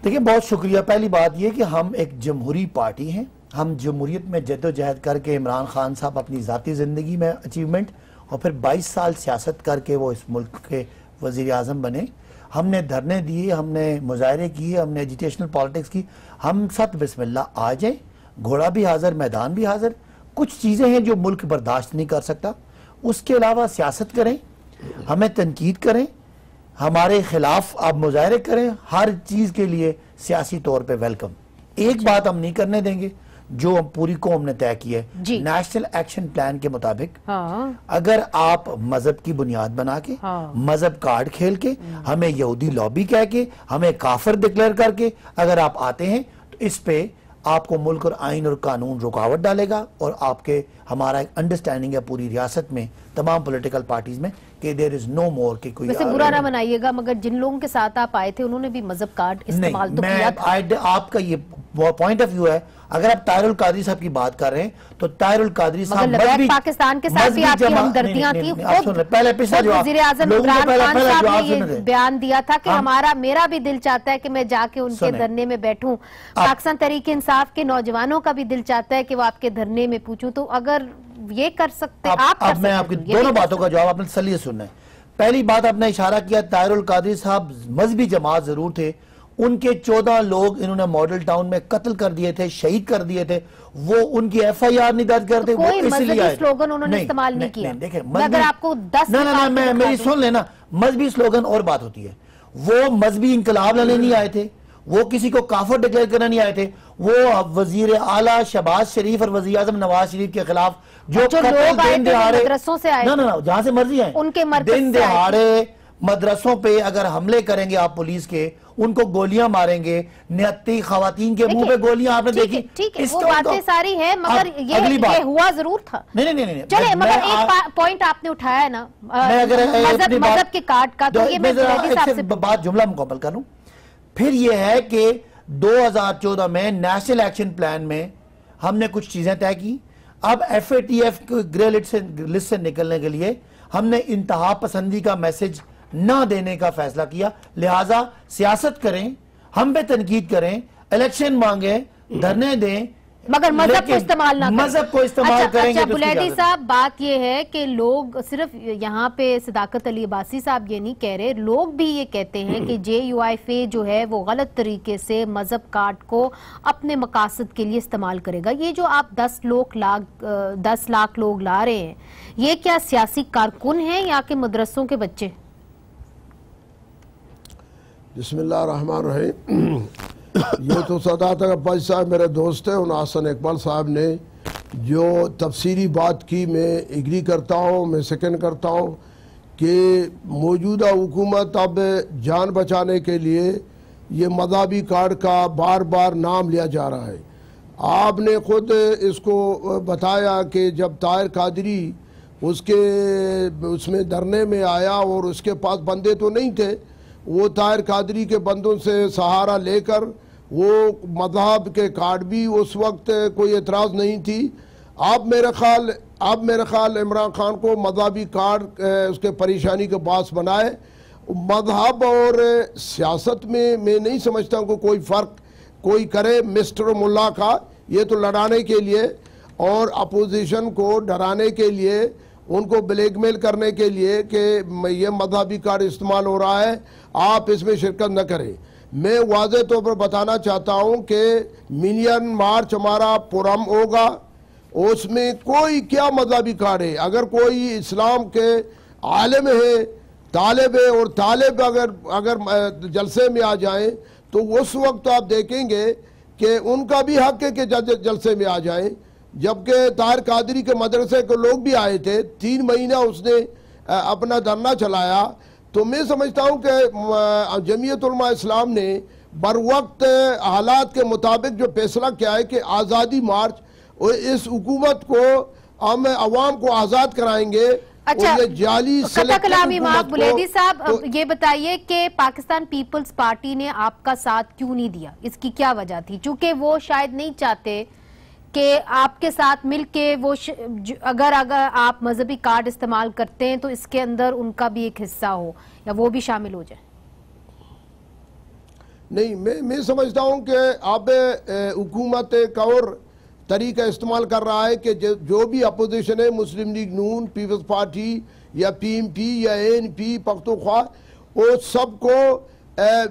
देखिए, बहुत शुक्रिया। पहली बात यह कि हम एक जमहूरी पार्टी हैं, हम जमहूरियत में जद्दोजहद करके इमरान खान साहब अपनी ज़ाती ज़िंदगी में अचीवमेंट और फिर 22 साल सियासत करके वो इस मुल्क के वज़ीर आज़म बने। हमने धरने दिए, हमने मुजाहरे किए, हमने एजुकेशनल पॉलिटिक्स की। हम सत बिस्मिल्लाह आ जाए, घोड़ा भी हाजिर, मैदान भी हाजिर। कुछ चीज़ें हैं जो मुल्क बर्दाश्त नहीं कर सकता, उसके अलावा सियासत करें, हमें तनकीद करें, हमारे खिलाफ आप मुजाहरे करें, हर चीज के लिए सियासी तौर पे वेलकम। एक बात हम नहीं करने देंगे जो पूरी कौम ने तय की है, नेशनल एक्शन प्लान के मुताबिक। अगर आप मजहब की बुनियाद बना के, मजहब कार्ड खेल के, हमें यहूदी लॉबी कह के, हमें काफिर डिक्लेयर करके अगर आप आते हैं तो इस पे आपको मुल्क और आइन और कानून रुकावट डालेगा और आपके हमारा एक अंडरस्टैंडिंग है पूरी रियासत में तमाम पॉलिटिकल पार्टीज में कि देयर इज नो मोर कि कोई। वैसे बुरा ना मनाइएगा, मगर जिन लोगों के साथ आप आए थे उन्होंने भी मजहब कार्ड इस्तेमाल तो किया था। आपका ये पॉइंट ऑफ व्यू है। अगर आप ताहिरुल कादरी साहब की बात कर रहे हैं तो ताहिरुल कादरी साहब पाकिस्तान के साथ भी आपकी हमदर्दियां थी। पहले पिछला वज़ीर-ए-आज़म इमरान खान साहब ने ये बयान दिया था कि मेरा भी दिल चाहता है कि मैं जाके उनके धरने में बैठूं, पाकिस्तान तहरीक इंसाफ के नौजवानों का भी दिल चाहता है कि वो आपके धरने में पूछूं। तो अगर ये कर सकते आप अब मैं आपकी दोनों बातों का जवाब आपने तसल्ली से सुनना है। पहली बात आपने इशारा किया, ताहिरुल कादरी साहब मजहबी जमात जरूर थे, उनके 14 लोग इन्होंने मॉडल टाउन में कत्ल कर दिए थे, शहीद कर दिए थे, वो उनकी FIR नहीं दर्ज करते, वो इसलिए स्लोगन उन्होंने इस्तेमाल नहीं किया। देखें अगर आपको 10 मेरी सुन लेना, मजहबी स्लोगन और बात होती है। वो मजहबी इंकलाब लाने नहीं आए थे, वो किसी को काफिर डिक्लेयर करना नहीं आए थे, वो वजीर आला शहबाज शरीफ और वजीर आजम नवाज शरीफ के खिलाफ जो लोग दिन दहाड़े मदरसों से आए, ना जहां से मर्जी आए, उनके दिन दहाड़े मदरसों पे अगर हमले करेंगे आप पुलिस के, उनको गोलियां मारेंगे, नियत्ती खवातीन के मुंह पे गोलियां आपने देखी। ठीक है, वो बातें सारी है, मगर ये हुआ जरूर था। नहीं चले, मगर एक पॉइंट आपने उठाया है ना मजहब के कार्ड का, तो ये मैं बात जुमला मुकम्मल करूं। फिर ये है कि 2014 में नेशनल एक्शन प्लान में हमने कुछ चीजें तय की। अब FATF ग्रे लिस्ट से निकलने के लिए हमने इंतहा पसंदी का मैसेज ना देने का फैसला किया। लिहाजा सियासत करें, हम पे तनकीद करें, इलेक्शन मांगे, धरने दें, मगर मजहब को इस्तेमाल ना करें। मजहब को इस्तेमाल करेंगे। अच्छा बुलैदी साहब, बात ये है कि लोग सिर्फ यहाँ पे सदाकत अली अब्बासी साहब ये नहीं कह रहे, लोग भी ये कहते हैं कि JUIFA जो है वो गलत तरीके से मजहब कार्ड को अपने मकासद के लिए इस्तेमाल करेगा। ये जो आप 10 लाख लोग ला रहे हैं, ये क्या सियासी कारकुन हैं या कि मदरसों के बच्चे? बिस्मिल्लाहिर्रहमानिर्रहीम। ये तो सदाकत अब्बासी साहब मेरे दोस्त हैं, उन हसन इकबाल साहब ने जो तफसीरी बात की मैं एग्री करता हूँ, मैं सेकंड करता हूँ कि मौजूदा हुकूमत अब जान बचाने के लिए ये मज़हबी कार्ड का बार बार नाम लिया जा रहा है। आपने ख़ुद इसको बताया कि जब ताहिर कादरी उसमें धरने में आया और उसके पास बंदे तो नहीं थे, वो ताहिर कादरी के बंदों से सहारा लेकर वो मज़हब के कार्ड भी उस वक्त कोई एतराज़ नहीं थी। अब मेरे ख्याल इमरान खान को मज़हबी कार्ड उसके परेशानी के बास बनाए। मज़हब और सियासत में मैं नहीं समझता कि कोई फ़र्क कोई करे। मिस्टर मुल्ला का ये तो लड़ाने के लिए और अपोजिशन को डराने के लिए, उनको ब्लैकमेल करने के लिए कि ये मज़हबी कार्ड इस्तेमाल हो रहा है, आप इसमें शिरकत न करें। मैं वाज़े तौर पर बताना चाहता हूँ कि मिलियन मार्च हमारा पुरम होगा, उसमें कोई क्या मज़हबी कार्ड है। अगर कोई इस्लाम के आलिम है, तालिब है, और तालिब अगर जलसे में आ जाएं तो उस वक्त आप देखेंगे कि उनका भी हक है कि जलसे में आ जाएं। जबकि ताहिर कादरी के मदरसे के लोग भी आए थे, 3 महीना उसने अपना धरना चलाया। तो मैं समझता हूँ कि जमीयत उलमा इस्लाम ने बर वक्त हालात के मुताबिक जो फैसला किया है कि आज़ादी मार्च, और इस हुकूमत को हम अवाम को आज़ाद कराएंगे। अच्छा, ये जाली कलामी बुलैदी साहब, ये बताइए कि पाकिस्तान पीपल्स पार्टी ने आपका साथ क्यों नहीं दिया, इसकी क्या वजह थी? चूंकि वो शायद नहीं चाहते कि आपके साथ मिलके वो अगर आप मजहबी कार्ड इस्तेमाल करते हैं तो इसके अंदर उनका भी एक हिस्सा हो या वो भी शामिल हो जाए। नहीं, मैं समझता हूं कि अब हुकूमत एक और तरीका इस्तेमाल कर रहा है कि जो भी अपोजिशन है, मुस्लिम लीग नून, पीपल्स पार्टी या PMP या ANP पख्तूनख्वा, वो सबको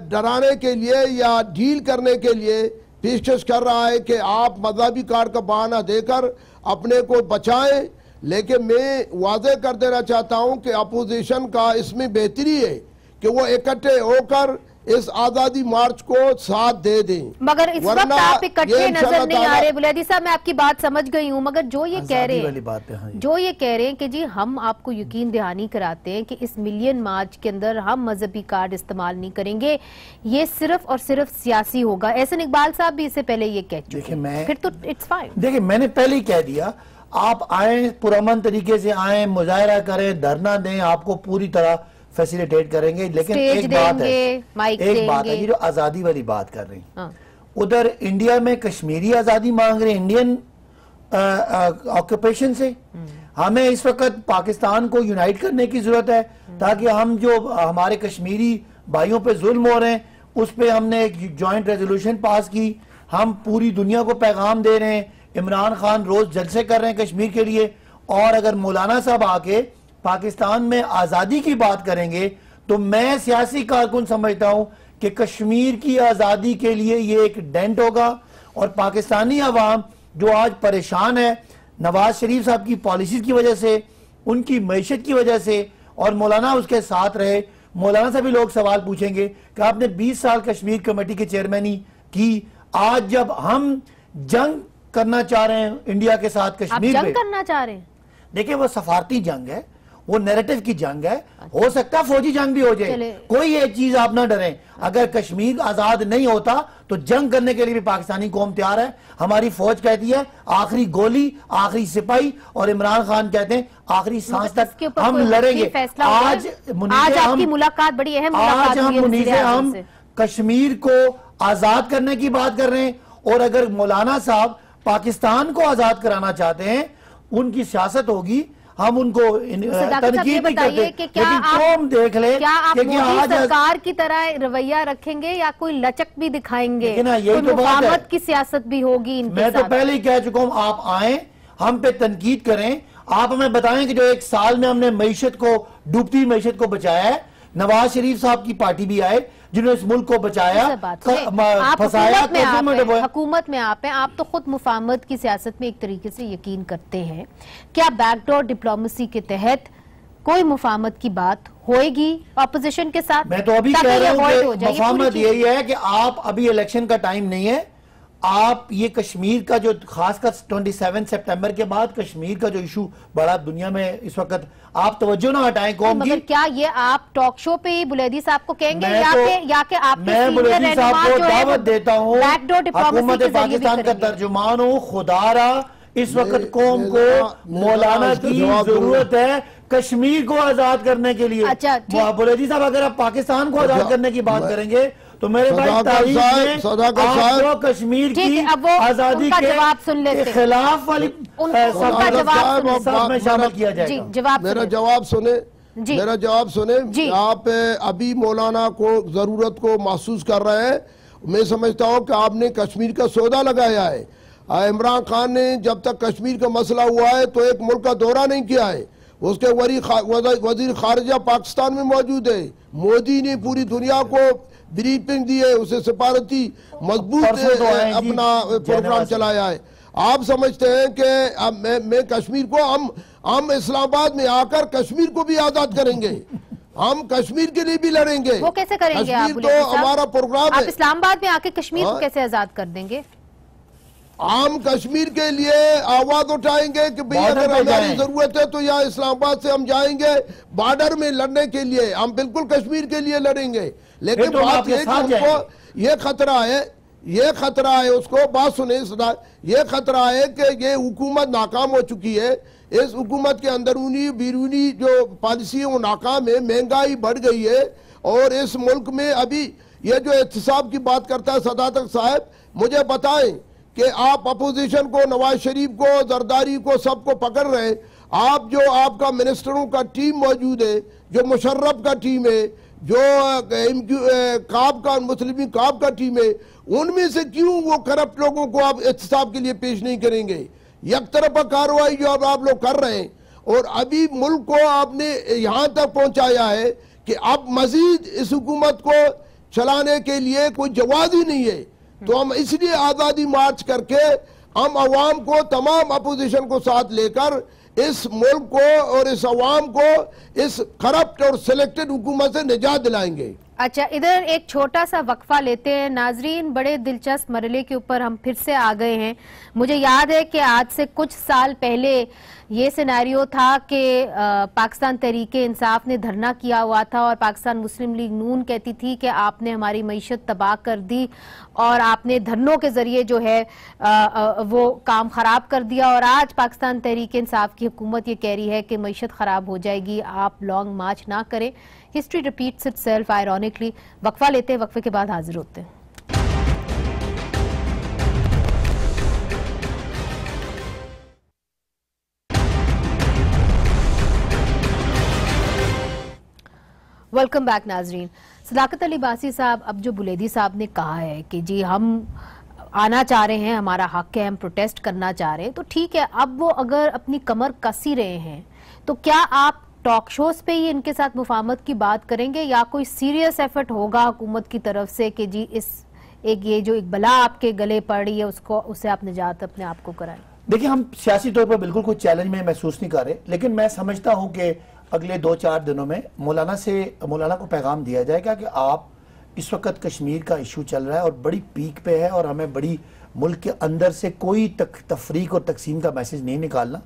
डराने के लिए या डील करने के लिए पेशकश कर रहा है कि आप मज़हबी कार्ड का बहाना देकर अपने को बचाएं। लेकिन मैं वाज़े कर देना चाहता हूं कि अपोजिशन का इसमें बेहतरी है कि वो इकट्ठे होकर इस आज़ादी मार्च को साथ दे दें। मगर इस वक्त आप इकट्ठे नजर नहीं आ रहे। बुलैदी साहब, मैं आपकी बात समझ गई हूँ, मगर जो ये कह रहे हैं, जो ये कह रहे हैं कि जी हम आपको यकीन दहानी कराते हैं कि इस मिलियन मार्च के अंदर हम मजहबी कार्ड इस्तेमाल नहीं करेंगे, ये सिर्फ और सिर्फ सियासी होगा। एहसन इकबाल साहब भी इससे पहले ये कह चुके हैं, फिर तो इट्स फाइन। देखिए, मैंने पहले ही कह दिया, आप आए, पुरअमन तरीके से आए, मुजाहरा करें, धरना दें, आपको पूरी तरह फैसिलिटेट करेंगे। लेकिन एक बात है, ये जो आजादी वाली बात कर रहे हैं, उधर इंडिया में कश्मीरी आजादी मांग रहे हैं इंडियन ऑक्यूपेशन से। हमें इस वक्त पाकिस्तान को यूनाइट करने की जरूरत है, ताकि हम जो हमारे कश्मीरी भाइयों पे जुल्म हो रहे हैं उस पे हमने एक जॉइंट रेजोल्यूशन पास की। हम पूरी दुनिया को पैगाम दे रहे हैं, इमरान खान रोज जलसे कर रहे हैं कश्मीर के लिए, और अगर मौलाना साहब आके पाकिस्तान में आजादी की बात करेंगे तो मैं सियासी कारकुन समझता हूं कि कश्मीर की आजादी के लिए ये एक डेंट होगा। और पाकिस्तानी अवाम जो आज परेशान है नवाज शरीफ साहब की पॉलिसीज की वजह से, उनकी मैशत की वजह से, और मौलाना उसके साथ रहे, मौलाना से भी लोग सवाल पूछेंगे कि आपने 20 साल कश्मीर कमेटी के चेयरमैनी की, आज जब हम जंग करना चाह रहे हैं इंडिया के साथ कश्मीर जंग करना चाह रहे हैं, देखिए वो सफारती जंग है, वो नैरेटिव की जंग है, हो सकता है फौजी जंग भी हो जाए, कोई एक चीज आप ना डरें। अगर कश्मीर आजाद नहीं होता तो जंग करने के लिए भी पाकिस्तानी कौम तैयार है। हमारी फौज कहती है आखिरी गोली, आखिरी सिपाही, और इमरान खान कहते हैं आखिरी सांस तक हम लड़ेंगे। आज आपकी मुलाकात बड़ी अहम आज हम कश्मीर को आजाद करने की बात कर रहे हैं, और अगर मौलाना साहब पाकिस्तान को आजाद कराना चाहते हैं, उनकी सियासत होगी, हम उनको तनकीद नहीं करते, लेकिन कौम देख ले क्या आप मोदी सरकार की तरह रवैया रखेंगे या कोई लचक भी दिखाएंगे? यही तो बात है, की सियासत भी होगी। मैं तो पहले ही कह चुका हूं, आप आए, हम पे तनकीद करें, आप हमें बताएं कि जो एक साल में हमने मईशत को, डूबती मईशत को बचाया है, नवाज शरीफ साहब की पार्टी भी आए जिन्होंने इस मुल्क को बचाया, फंसाया। हुकूमत में आप हैं, आप तो खुद मुफाहमत की सियासत में एक तरीके से यकीन करते हैं। क्या बैकडोर डिप्लोमेसी के तहत कोई मुफाहमत की बात होएगी अपोजिशन के साथ? मैं तो अभी कह रहा हूं कि मुफाहमत यही है कि आप, अभी इलेक्शन का टाइम नहीं है, आप ये कश्मीर का जो खासकर 27 सितंबर के बाद कश्मीर का जो इशू बड़ा दुनिया में इस वक्त, आप तवज्जो ना हटाएं कौम की। क्या ये आप टॉक शो पे ही बुलैदी साहब को कहेंगे या कि आप? मैं बुलैदी साहब को दावत देता हूँ, हुकूमत पाकिस्तान का तर्जुमान हूँ, खुदारा इस वक्त कौम को मौलाना की जरूरत है कश्मीर को आजाद करने के लिए। अच्छा, बुलैदी साहब अगर आप पाकिस्तान को आजाद करने की बात करेंगे तो मेरे भाई तारीख में कश्मीर की आजादी के खिलाफ वाली में शामिल किया जाएगा। मेरा जवाब सुने, मेरा जवाब सुने। आप अभी मौलाना को जरूरत को महसूस कर रहे हैं। मैं समझता हूं कि आपने कश्मीर का सौदा लगाया है। इमरान खान ने जब तक कश्मीर का मसला हुआ है तो एक मुल्क का दौरा नहीं किया है। उसके वजीर खारजा पाकिस्तान में मौजूद है। मोदी ने पूरी दुनिया को ब्रीफिंग दी है, उसे सिफारती मजबूत अपना प्रोग्राम चलाया है। आप समझते हैं कि मैं कश्मीर को, हम इस्लामाबाद में आकर कश्मीर को भी आजाद करेंगे, हम कश्मीर के लिए भी लड़ेंगे। वो कैसे करेंगे आप? तो हमारा प्रोग्राम है। इस्लामाबाद में आके कश्मीर को कैसे आजाद कर देंगे? हम कश्मीर के लिए आवाज उठाएंगे कि भाई अगर हमारी जरूरत है तो यहाँ इस्लामाबाद से हम जाएंगे बॉर्डर में लड़ने के लिए। हम बिल्कुल कश्मीर के लिए लड़ेंगे, लेकिन तो बात ये कि उनको ये खतरा है, उसको बात सुने, ये खतरा है कि ये हुकूमत नाकाम हो चुकी है। इस हुकूमत के अंदरूनी बैरूनी जो पॉलिसी है वो नाकाम है, महंगाई बढ़ गई है, और इस मुल्क में अभी ये जो एहतसाब की बात करता है सदातक साहब, मुझे बताएं कि आप अपोजिशन को, नवाज शरीफ को, जरदारी को, सबको पकड़ रहे हैं। आप जो आपका मिनिस्टरों का टीम मौजूद है, जो मुशर्रफ का टीम है, जो काब का, मुस्लिम काब का टीम है, उनमें से क्यों वो करप्ट लोगों को आप एहतसाब के लिए पेश नहीं करेंगे? एक तरफा कार्रवाई जो अब आप लोग कर रहे हैं, और अभी मुल्क को आपने यहाँ तक पहुँचाया है कि अब मजीद इस हुकूमत को चलाने के लिए कोई जवाब ही नहीं है। तो हम इसलिए आज़ादी मार्च करके हम अवाम को, तमाम अपोजिशन को साथ लेकर इस मुल्क को और इस अवाम को इस करप्ट और सिलेक्टेड हुकूमत से निजात दिलाएंगे। अच्छा, इधर एक छोटा सा वक्फा लेते हैं नाजरीन। बड़े दिलचस्प मरहले के ऊपर हम फिर से आ गए हैं। मुझे याद है कि आज से कुछ साल पहले ये सिनेरियो था कि पाकिस्तान तहरीके इंसाफ ने धरना किया हुआ था और पाकिस्तान मुस्लिम लीग नून कहती थी कि आपने हमारी मईशत तबाह कर दी और आपने धरनों के जरिए जो है वो काम खराब कर दिया। और आज पाकिस्तान तहरीके इंसाफ की हुकूमत ये कह रही है कि मईशत खराब हो जाएगी, आप लॉन्ग मार्च ना करें। History repeats itself ironically. वक्फा लेते हैं, वक्फे के बाद हाजिर होते हैं। वेलकम बैक नाजरीन। सदाकत अली बासी साहब, अब जो बुलेदी साहब ने कहा है कि जी हम आना चाह रहे हैं, हमारा हक है, हम प्रोटेस्ट करना चाह रहे हैं, तो ठीक है। अब वो अगर अपनी कमर कस ही रहे हैं तो क्या आप टॉक शोज पे ही इनके साथ मुफाहमत की बात करेंगे या कोई सीरियस एफर्ट होगा हुकूमत की तरफ से कि जी इस एक ये जो एक बला आपके गले पड़ रही है उसको उससे आप निजात अपने आप को कराएं? देखिए, हम सियासी तौर पर बिल्कुल कोई चैलेंज में महसूस नहीं कर रहे, लेकिन मैं समझता हूं कि अगले 2-4 दिनों में मौलाना को पैगाम दिया जाएगा कि आप इस वक्त कश्मीर का इशू चल रहा है और बड़ी पीक पे है और हमें बड़ी मुल्क के अंदर से कोई तफरीक और तकसीम का मैसेज नहीं निकालना।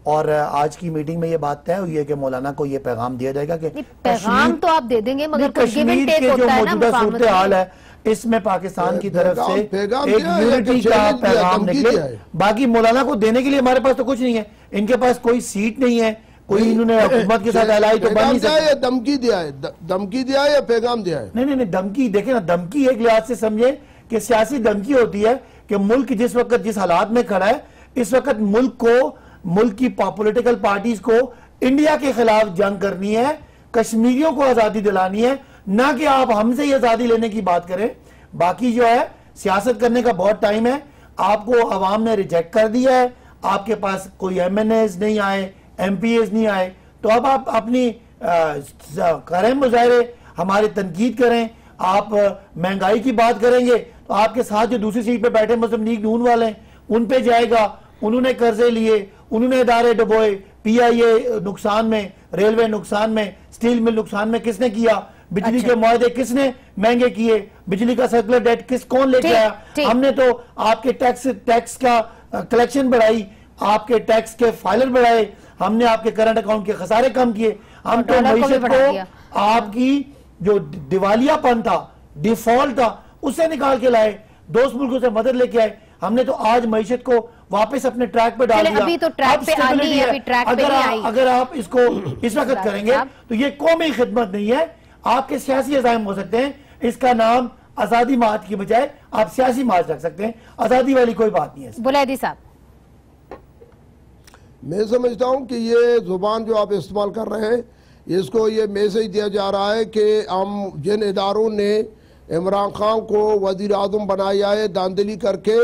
और आज की मीटिंग में ये बात तय हुई है कि मौलाना को ये पैगाम दिया जाएगा कि पैगाम तो आप दे देंगे मगर कश्मीर के जो मौजूदा सूरत हाल है इसमें पाकिस्तान की तरफ से एक यूनिटी का पैगाम निकले। बाकी मौलाना को देने के लिए हमारे पास तो कुछ नहीं है, इनके पास कोई सीट नहीं है, कोई इन्होंने हुकूमत के साथ एलाई तो बन नहीं सकता। धमकी दिया है या पैगाम दिया है? नहीं, धमकी देखे ना, धमकी एक लिहाज से समझे कि सियासी धमकी होती है कि मुल्क जिस वक्त जिस हालात में खड़ा है, इस वक्त मुल्क की पॉलिटिकल पार्टीज को इंडिया के खिलाफ जंग करनी है, कश्मीरियों को आजादी दिलानी है, ना कि आप हमसे ही आजादी लेने की बात करें। बाकी जो है सियासत करने का बहुत टाइम है, आपको अवाम ने रिजेक्ट कर दिया है, आपके पास कोई MNAs नहीं आए, MPAs नहीं आए, तो अब आप अपनी करें मुजाहरे, हमारे तनकीद करें। आप महंगाई की बात करेंगे तो आपके साथ जो दूसरी सीट पे बैठे मुस्लिम लीग नून वाले उन पे जाएगा, उन्होंने कर्जे लिए, उन्होंने इदारे डुबोए, PIA नुकसान में, रेलवे नुकसान में, स्टील मिल नुकसान में किसने किया, बिजली के मुआहदे किसने महंगे किए, बिजली का सर्कुलर डेट कौन लेके आया? हमने तो आपके टैक्स का कलेक्शन बढ़ाई, आपके टैक्स के फाइलर बढ़ाए, हमने आपके करंट अकाउंट के खसारे कम किए। हम तो मईशत को आपकी जो दिवालियापन था, डिफॉल्ट था, उससे निकाल के लाए, दोस्त मुल्कों से मदद लेके आए। हमने तो आज मईशत को वापस अपने ट्रैक पे डाल दिया। अभी तो ट्रैक पे आनी है, अभी ट्रैक पे नहीं आई। अगर आप इसको इस वक्त करेंगे तो ये कौमी खिदमत नहीं है, आपके सियासी अज़ाइम हो सकते हैं। इसका नाम आजादी मार्च की बजाय आप सियासी मार्च रख सकते हैं, आजादी वाली कोई बात नहीं है। बुलैदी साहब, मैं समझता हूं कि ये जुबान जो आप इस्तेमाल कर रहे हैं, इसको ये मैसेज दिया जा रहा है कि हम जिन इदारों ने इमरान खान को वजीर आज़म बनाया है धांधली करके,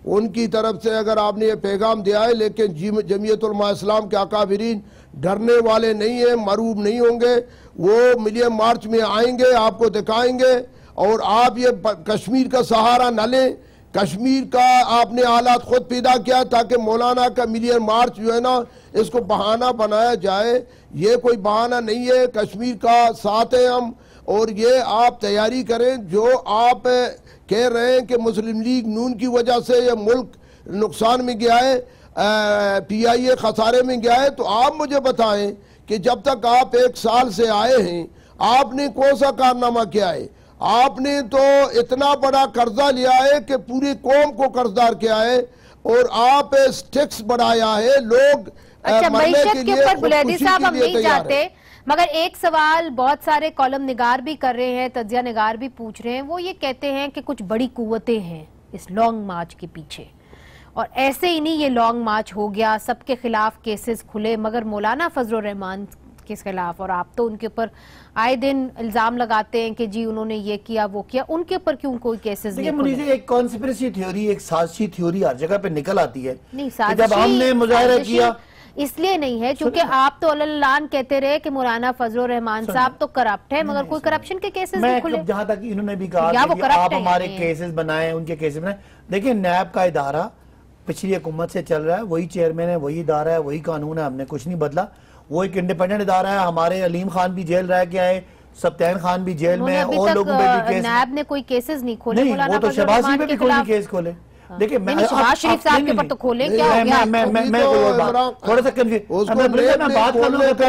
उनकी तरफ से अगर आपने ये पैगाम दिया है, लेकिन जमीयत उलमा इस्लाम के अकाबिरीन डरने वाले नहीं है, मरूब नहीं होंगे, वो मिलियन मार्च में आएंगे, आपको दिखाएंगे। और आप ये कश्मीर का सहारा न लें, कश्मीर का आपने हालात खुद पैदा किया ताकि मौलाना का मिलियन मार्च जो है ना, इसको बहाना बनाया जाए। ये कोई बहाना नहीं है, कश्मीर का साथ है हम। और ये आप तैयारी करें, जो आप कह रहे हैं कि मुस्लिम लीग नून की वजह से ये मुल्क नुकसान में गया है, PIA खसारे में गया है, तो आप मुझे बताएं कि जब तक आप 1 साल से आए हैं आपने कौन सा कारनामा किया है? आपने तो इतना बड़ा कर्जा लिया है कि पूरी कौम को कर्जदार किया है, और आप टैक्स बढ़ाया है। लोग मईशत के ऊपर बुलैदी साहब हम नहीं चाहते, मगर एक सवाल बहुत सारे कॉलम निगार भी कर रहे हैं, तज्जिया निगार भी पूछ रहे हैं। वो ये कहते हैं कि कुछ बड़ी कुव्वतें हैं इस लॉन्ग मार्च के पीछे, और ऐसे ही नहीं ये लॉन्ग मार्च हो गया, सबके खिलाफ केसेस खुले, मगर मौलाना फजलुर रहमान के खिलाफ, और आप तो उनके ऊपर आए दिन इल्जाम लगाते हैं कि जी उन्होंने ये किया वो किया, उनके ऊपर क्यों कोई केसेस नहीं खुले? एक कॉन्स्पिरेसी थ्योरी, एक साजिशी थ्योरी हर जगह पे निकल आती है। नहीं, जब हमने मुजाहिरा किया इसलिए नहीं है क्योंकि आप तो अल्लाह कहते रहे कि मौलाना फजलुर रहमान साहब तो करप्ट है, मगर कोई करप्शन के केसेस नहीं खुले। जहां तक इन्होंने भी कहा कि आप हमारे केसेस बनाए, उनके केसेस बनाए। देखिए, नैब का इदारा पिछली हुकूमत से चल रहा है, वही चेयरमैन है, वही इदारा है, वही कानून है, हमने कुछ नहीं बदला। वो एक इंडिपेंडेंट इदारा है। हमारे अलीम खान भी जेल रह के आए, सब्तैन खान भी जेल में है अभी और तक लोगों पे भी केस नैब ने कोई केसेस नहीं खोले। नहीं, मौलाना वो तो फजल शहबाज रहमान पे के भी कोई खिलाफ। केस खोले। देखिए मैं शहबाज शरीफ साहब के ऊपर तो खोले, क्या हो गया? मैं थोड़ा सा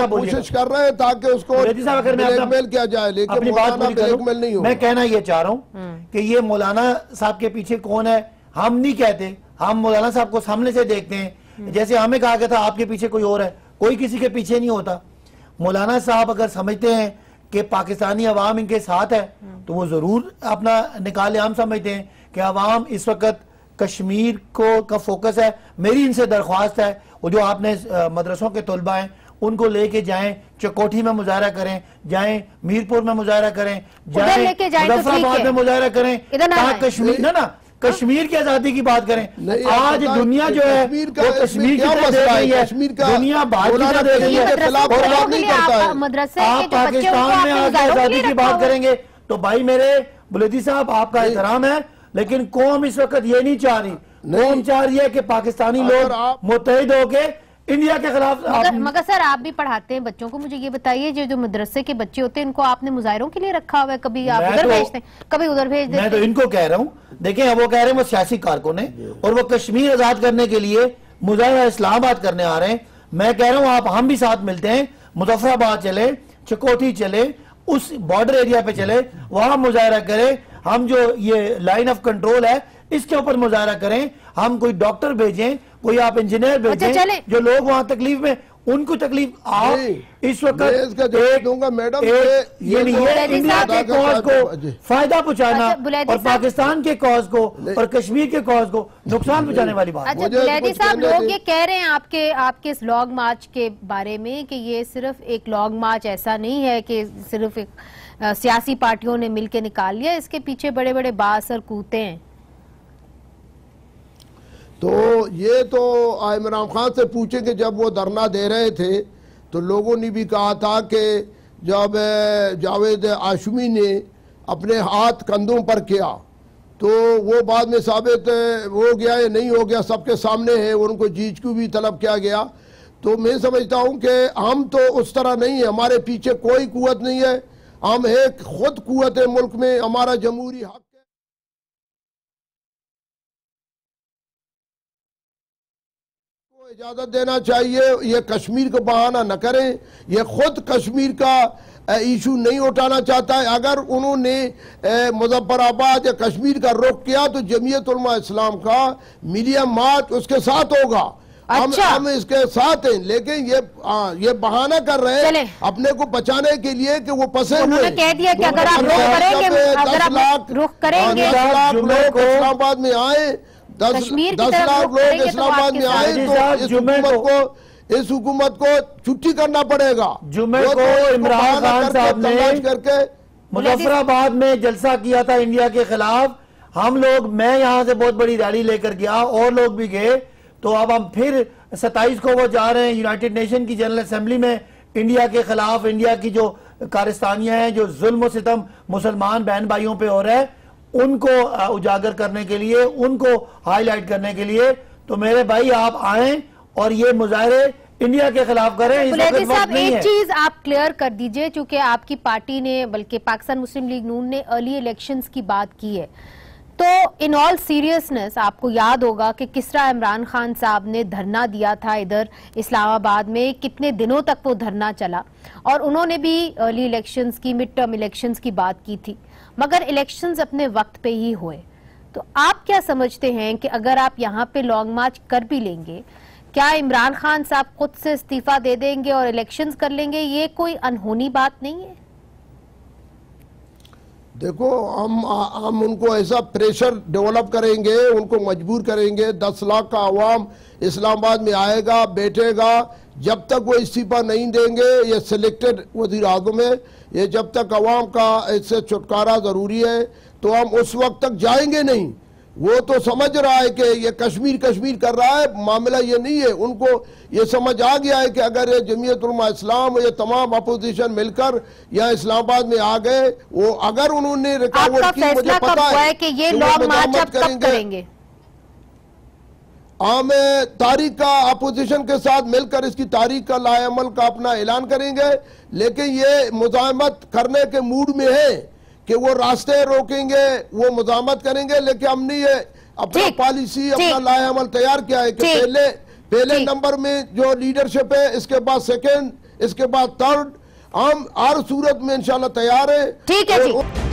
कोशिश कर रहे हैं ताकि उसको ब्लैकमेल किया जाए, लेकिन मौलाना ब्लैकमेल नहीं होगा। मैं कहना ये चाह रहा हूँ कि ये मौलाना साहब के पीछे कौन है हम नहीं कहते, हम मौलाना साहब को सामने से देखते हैं। जैसे हमें कहा गया था आपके पीछे कोई और है, कोई किसी के पीछे नहीं होता। मौलाना साहब अगर समझते हैं कि पाकिस्तानी अवाम इनके साथ है तो वो जरूर अपना निकाल आम समझते हैं कि अवाम इस वक्त कश्मीर को का फोकस है। मेरी इनसे दरख्वास्त है वो जो आपने मदरसों के तलबा हैं उनको लेके जाएं, चकोठी में मुजाहरा करें, जाएं मीरपुर में मुजाहरा करें, जाएं मुजफ्फराबाद में मुजाहरा करें, कश्मीर ना कश्मीर की आजादी की बात करें। आज दुनिया जो है वो कश्मीर की तरफ देख रही है, दुनिया भारत की तरफ देख रही है आप पाकिस्तान में आके आजादी की बात करेंगे तो भाई मेरे बुलेदी साहब आपका एहतराम है, लेकिन कौम इस वक्त ये नहीं चाह रही। कौम चाह रही है कि पाकिस्तानी लोग मुत्तहिद होके इंडिया के खिलाफ। मगर सर आप भी पढ़ाते हैं बच्चों को, मुझे ये बताइए जो मदरसे के बच्चे होते हैं इनको आपने मुजाहिरों के लिए रखा हुआ है? कभी आप उधर भेजते हैं, कभी उधर भेज देते हैं। मैं तो इनको कह रहा हूँ, देखें वो कह रहे हैं वो सियासी कारकुन है और वो कश्मीर आजाद करने के लिए मुजाहिरा इस्लामाबाद करने आ रहे हैं। मैं कह रहा हूँ आप हम भी साथ मिलते हैं, मुजफ्फराबाद चले, चकोठी चले, उस बॉर्डर एरिया पे चले, वहां मुजाहिरा करें। हम जो ये लाइन ऑफ कंट्रोल है इसके ऊपर मुजाहिरा करें। हम कोई डॉक्टर भेजें, कोई आप इंजीनियर भेजें, जो लोग वहां तकलीफ में उनको तकलीफ आप इस वक्त दूंगा मैडम, ये नहीं है इंडिया के कॉज को फायदा पहुंचाना और पाकिस्तान के कॉज को और कश्मीर के कॉज को नुकसान पहुंचाने वाली बात। अच्छा बुलैदी साहब, लोग ये कह रहे हैं आपके इस लॉन्ग मार्च के बारे में कि ये सिर्फ एक लॉन्ग मार्च ऐसा नहीं है कि सिर्फ एक सियासी पार्टियों ने मिलकर निकाल लिया, इसके पीछे बड़े बड़े बाअसर कूते हैं। तो ये तो इमरान खान से पूछे कि जब वो धरना दे रहे थे तो लोगों ने भी कहा था कि जब जावेद आशमी ने अपने हाथ कंधों पर किया तो वो बाद में साबित हो गया या नहीं हो गया सबके सामने है, उनको जीज को भी तलब किया गया। तो मैं समझता हूँ कि हम तो उस तरह नहीं है, हमारे पीछे कोई कुव्वत नहीं है, हम एक खुद कुव्वत है मुल्क में, हमारा जमहूरी हक इजाजत देना चाहिए। ये कश्मीर को बहाना न करें, ये खुद कश्मीर का इशू नहीं उठाना चाहता है। अगर उन्होंने मुजफ्फराबाद या कश्मीर का रुख किया तो जमीयत उलमा इस्लाम का मिलिया मार्च उसके साथ होगा। अच्छा। हम इसके साथ हैं, लेकिन ये बहाना कर रहे हैं अपने को बचाने के लिए कि वो फंसे हुए। कह दिया कि अगर आप रुख करेंगे, 10 लाख लोग इस्लामाबाद में आए, 10 लाख लोग इस्लामाबाद में आए तो इस हुकूमत को छुट्टी करना पड़ेगा। जुमे को इमरान खान साहब ने करके मुजफ्फराबाद में जलसा किया था इंडिया के खिलाफ। हम लोग, मैं यहाँ से बहुत बड़ी रैली लेकर गया और लोग भी गए। तो अब हम फिर 27 को वो जा रहे हैं यूनाइटेड नेशन की जनरल असेंबली में इंडिया के खिलाफ, इंडिया की जो कारस्तानियां हैं, जो जुल्म और सितम मुसलमान बहन भाइयों पे हो रहा है, उनको उजागर करने के लिए, उनको हाईलाइट करने के लिए। तो मेरे भाई आप आए और ये मुजाहरे इंडिया के खिलाफ करें। बुलैदी साहब एक चीज आप क्लियर कर दीजिए, चूंकि आपकी पार्टी ने, बल्कि पाकिस्तान मुस्लिम लीग नून ने अर्ली इलेक्शंस की बात की है, तो इन ऑल सीरियसनेस आपको याद होगा कि किस तरह इमरान खान साहब ने धरना दिया था इधर इस्लामाबाद में, कितने दिनों तक वो धरना चला, और उन्होंने भी अर्ली इलेक्शंस की, मिड टर्म इलेक्शंस की बात की थी, मगर इलेक्शंस अपने वक्त पे ही हुए। तो आप क्या समझते हैं कि अगर आप यहाँ पे लॉन्ग मार्च कर भी लेंगे, क्या इमरान खान साहब खुद से इस्तीफा दे देंगे और इलेक्शंस कर लेंगे? ये कोई अनहोनी बात नहीं है? देखो, हम उनको ऐसा प्रेशर डेवलप करेंगे, उनको मजबूर करेंगे। 10 लाख का अवाम इस्लामाबाद में आएगा, बैठेगा, जब तक वो इस्तीफा नहीं देंगे, ये सिलेक्टेड वज़ीर आज़म है, ये जब तक अवाम का इससे छुटकारा ज़रूरी है तो हम उस वक्त तक जाएंगे नहीं। वो तो समझ रहा है कि ये कश्मीर कर रहा है, मामला ये नहीं है। उनको ये समझ आ गया है कि अगर ये जमीयत उलमा इस्लाम, ये तमाम अपोजिशन मिलकर यहाँ इस्लामाबाद में आ गए, वो अगर उन्होंने रिकॉर्ड की, मुझे पता है कि ये लॉन्ग मार्च अब कब करेंगे। हम तारीख का अपोजिशन के साथ मिलकर इसकी तारीख का लाएअमल का अपना ऐलान करेंगे, लेकिन ये मुजाहमत करने के मूड में है कि वो रास्ते रोकेंगे, वो मुजाहमत करेंगे, लेकिन हमने ये अपना पॉलिसी अपना लाएअमल तैयार किया है कि पहले नंबर में जो लीडरशिप है, इसके बाद सेकंड, इसके बाद थर्ड, हम हर सूरत में इंशाल्लाह तैयार है। ठीक है जी।